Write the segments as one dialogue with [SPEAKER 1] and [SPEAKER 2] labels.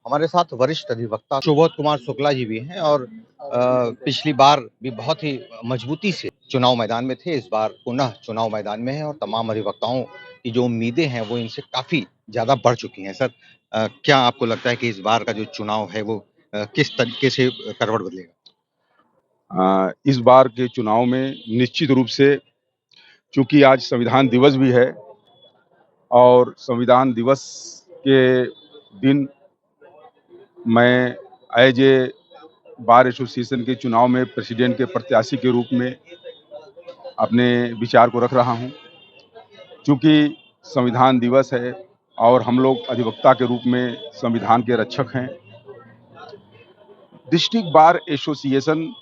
[SPEAKER 1] हमारे साथ वरिष्ठ अधिवक्ता सुबोध कुमार शुक्ला जी भी हैं और पिछली बार भी बहुत ही मजबूती से चुनाव मैदान में थे। इस बार पुनः चुनाव मैदान में हैं और तमाम अधिवक्ताओं की जो उम्मीदें हैं वो इनसे काफ़ी ज़्यादा बढ़ चुकी हैं। सर, क्या आपको लगता है कि इस बार का जो चुनाव है वो किस तरीके से करवट बदलेगा?
[SPEAKER 2] इस बार के चुनाव में निश्चित रूप से, चूंकि आज संविधान दिवस भी है और संविधान दिवस के दिन मैं एज ए बार एसोसिएशन के चुनाव में प्रेसिडेंट के प्रत्याशी के रूप में अपने विचार को रख रहा हूं। चूंकि संविधान दिवस है और हम लोग अधिवक्ता के रूप में संविधान के रक्षक हैं। District bar association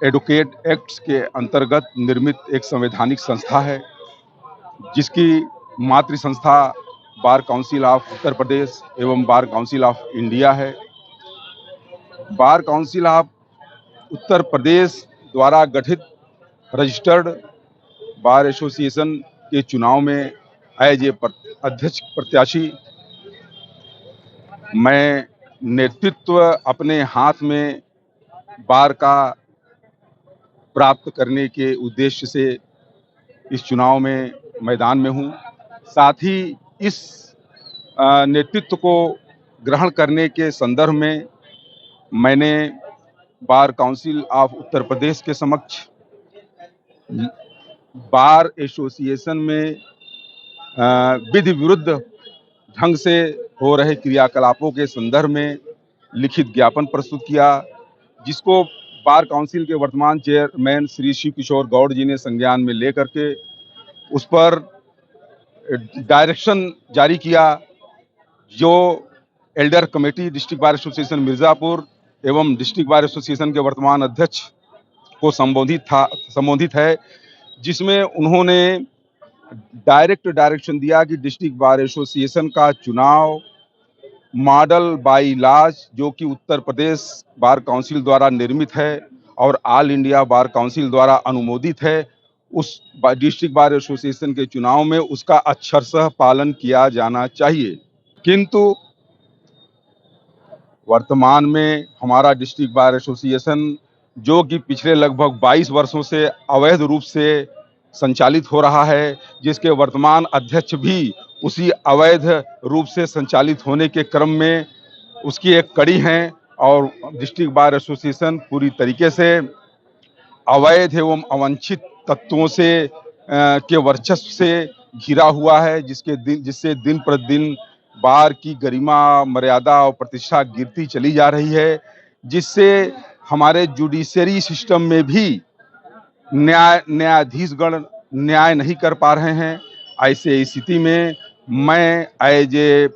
[SPEAKER 2] advocate acts के अंतर्गत निर्मित एक संवैधानिक संस्था है, जिसकी मातृ संस्था bar council of Uttar Pradesh एवं बार काउंसिल ऑफ इंडिया है। Bar council of Uttar Pradesh द्वारा गठित रजिस्टर्ड बार एसोसिएशन के चुनाव में एज ए अध्यक्ष प्रत्याशी मैं नेतृत्व अपने हाथ में बार का प्राप्त करने के उद्देश्य से इस चुनाव में मैदान में हूं। साथ ही इस नेतृत्व को ग्रहण करने के संदर्भ में मैंने bar council of Uttar Pradesh के समक्ष बार एसोसिएशन में विधि विरुद्ध ढंग से हो रहे क्रियाकलापों के संदर्भ में लिखित ज्ञापन प्रस्तुत किया, जिसको बार काउंसिल के वर्तमान चेयरमैन श्री शिव किशोर गौड़ जी ने संज्ञान में लेकर के उस पर डायरेक्शन जारी किया, जो Elder committee district bar association Mirzapur एवं डिस्ट्रिक्ट बार एसोसिएशन के वर्तमान अध्यक्ष को संबोधित है, जिसमें उन्होंने डायरेक्शन दिया कि डिस्ट्रिक्ट बार एसोसिएशन का चुनाव मॉडल बाई लॉज, जो कि उत्तर प्रदेश बार काउंसिल द्वारा निर्मित है और ऑल इंडिया बार काउंसिल द्वारा अनुमोदित है, उस डिस्ट्रिक्ट बार एसोसिएशन के चुनाव में उसका अक्षरशः पालन किया जाना चाहिए। किंतु वर्तमान में हमारा डिस्ट्रिक्ट बार एसोसिएशन, जो कि पिछले लगभग 22 वर्षों से अवैध रूप से संचालित हो रहा है, जिसके वर्तमान अध्यक्ष भी उसी अवैध रूप से संचालित होने के क्रम में उसकी एक कड़ी है और डिस्ट्रिक्ट बार एसोसिएशन पूरी तरीके से अवैध एवं अवांछित तत्वों से के वर्चस्व से घिरा हुआ है, जिससे दिन प्रतिदिन बार की गरिमा, मर्यादा और प्रतिष्ठा गिरती चली जा रही है, जिससे हमारे जुडिशरी सिस्टम में भी न्यायाधीशगण न्याय नहीं कर पा रहे हैं। ऐसे स्थिति में मैं as a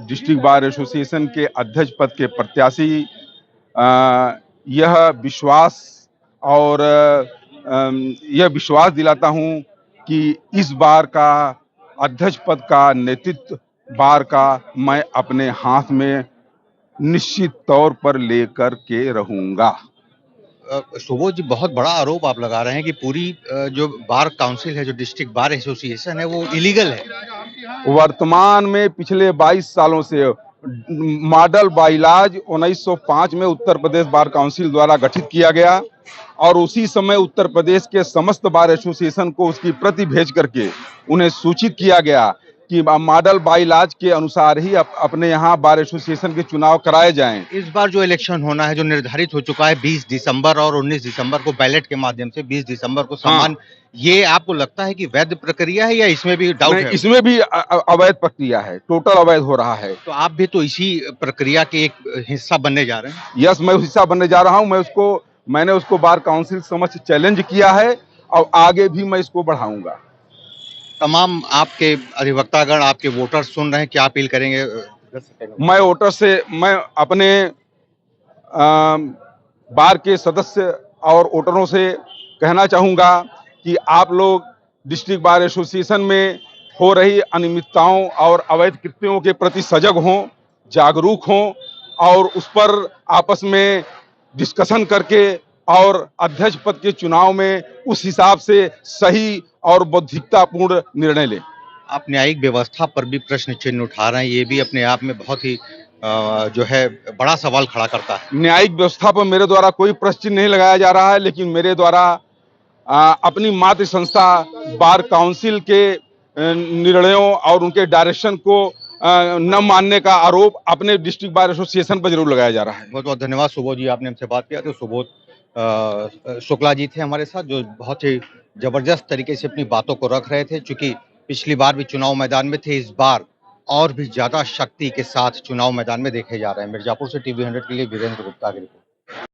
[SPEAKER 2] district bar association के अध्यक्ष पद के प्रत्याशी यह विश्वास दिलाता हूं कि इस बार का अध्यक्ष पद का नेतृत्व बार का मैं अपने हाथ में निश्चित तौर पर लेकर के रहूंगा।
[SPEAKER 1] सुबोध जी, बहुत बड़ा आरोप आप लगा रहे हैं कि पूरी जो बार काउंसिल है, जो डिस्ट्रिक्ट बार एसोसिएशन है, वो इलीगल है।
[SPEAKER 2] वर्तमान में पिछले 22 सालों से मॉडल बाइलाज 1905 में उत्तर प्रदेश बार काउंसिल द्वारा गठित किया गया और उसी समय उत्तर प्रदेश के समस्त बार एसोसिएशन को उसकी प्रति भेज करके उन्हें सूचित किया गया कि मॉडल बाइलाज के अनुसार ही अपने यहाँ बार एसोसिएशन के चुनाव कराए जाएं।
[SPEAKER 1] इस बार जो इलेक्शन होना है, जो निर्धारित हो चुका है 20 दिसंबर और 19 दिसंबर को बैलेट के माध्यम से, 20 दिसंबर को सम्मान, ये आपको लगता है कि वैध प्रक्रिया है या इसमें भी डाउट है?
[SPEAKER 2] इसमें भी अवैध प्रक्रिया है, टोटल अवैध हो रहा है।
[SPEAKER 1] तो आप भी तो इसी प्रक्रिया के एक हिस्सा बनने जा रहे हैं?
[SPEAKER 2] यस, मैं हिस्सा बनने जा रहा हूँ। मैंने उसको बार काउंसिल समक्ष चैलेंज किया है और आगे भी मैं इसको बढ़ाऊंगा।
[SPEAKER 1] तमाम आपके अधिवक्तागण, आपके वोटर सुन रहे हैं, क्या अपील करेंगे?
[SPEAKER 2] मैं अपने बार के सदस्य और वोटरों से कहना चाहूंगा कि आप लोग डिस्ट्रिक्ट बार एसोसिएशन में हो रही अनियमितताओं और अवैध कृत्यों के प्रति सजग हों, जागरूक हों और उस पर आपस में डिस्कशन करके और अध्यक्ष पद के चुनाव में उस हिसाब से सही और बौद्धिकतापूर्ण निर्णय लें।
[SPEAKER 1] आप न्यायिक व्यवस्था पर भी प्रश्न चिन्ह उठा रहे हैं, ये भी अपने आप में बहुत ही जो है बड़ा सवाल खड़ा करता है।
[SPEAKER 2] न्यायिक व्यवस्था पर मेरे द्वारा कोई प्रश्न चिन्ह नहीं लगाया जा रहा है, लेकिन मेरे द्वारा अपनी मातृ संस्था बार काउंसिल के निर्णयों और उनके डायरेक्शन को न मानने का आरोप अपने डिस्ट्रिक्ट बार एसोसिएशन पर जरूर लगाया जा रहा है।
[SPEAKER 1] बहुत बहुत धन्यवाद सुबोध जी, आपने हमसे बात किया। तो सुबोध शुक्ला जी थे हमारे साथ, जो बहुत ही जबरदस्त तरीके से अपनी बातों को रख रहे थे। चूंकि पिछली बार भी चुनाव मैदान में थे, इस बार और भी ज्यादा शक्ति के साथ चुनाव मैदान में देखे जा रहे हैं। मिर्जापुर से टीवी 100 के लिए वीरेंद्र गुप्ता की रिपोर्ट।